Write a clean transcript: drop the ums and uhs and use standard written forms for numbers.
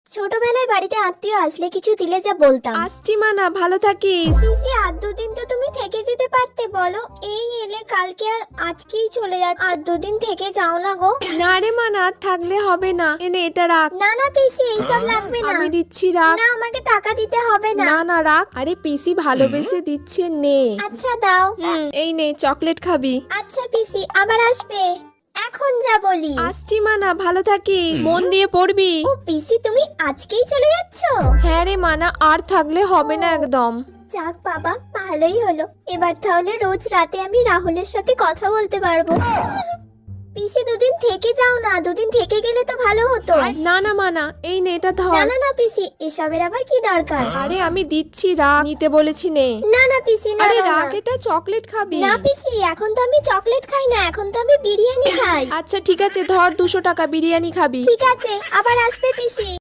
ছোটবেলায় বাড়িতে আত্মীয় আসলে কিছু দিলে যা বলতাম। আসছি মানা, ভালো থাকিস। পিসি আর দুদিন তো তুমি থেকে যেতে পারতে বলো, এই এলে কালকে আর আজকেই চলে যাচ্ছে, আর দুদিন থেকে যাও না গো। না রে মানা, আর থাকলে হবে না। এনে এটা রাখ। না না পিসি এইসব লাগবে না। আমি দিচ্ছি, রাখ। না আমাকে টাকা দিতে হবে না। না না রাখ। আরে পিসি ভালোবেসে দিচ্ছে, নে। আচ্ছা দাও। এই নে, চকলেট খাবি? আচ্ছা পিসি আবার আসবে, এখন যা বলি। আসছি মানা, ভালো থাকিস, মন দিয়ে পড়বি। ও পিসি তুমি আজকেই চলে যাচ্ছ? হ্যাঁ রে মানা, আর থাকলে হবে না একদম। যাক বাবা ভালোই হলো, এবার তাহলে রোজ রাতে আমি রাহুলের সাথে কথা বলতে পারবো। পিসি দুদিন থেকে যাও না, দুদিন থেকে গেলে তো ভালো হতো। না না মানা, এই নে এটা না ধর। না না পিসি এসবের আবার কি দরকার। আরে আমি দিচ্ছি, রাখ। নিতে বলেছি, নে। না না পিসি না আরে না, রাখ, না। এটা চকলেট খাবি। না পিসি এখন তো আমি চকলেট খাই না, এখন তো আমি বিরিয়ানি খাই। আচ্ছা ঠিক আছে, ধর 200 টাকা, বিরিয়ানি খাবি। ঠিক আছে আবার আসবে পিসি।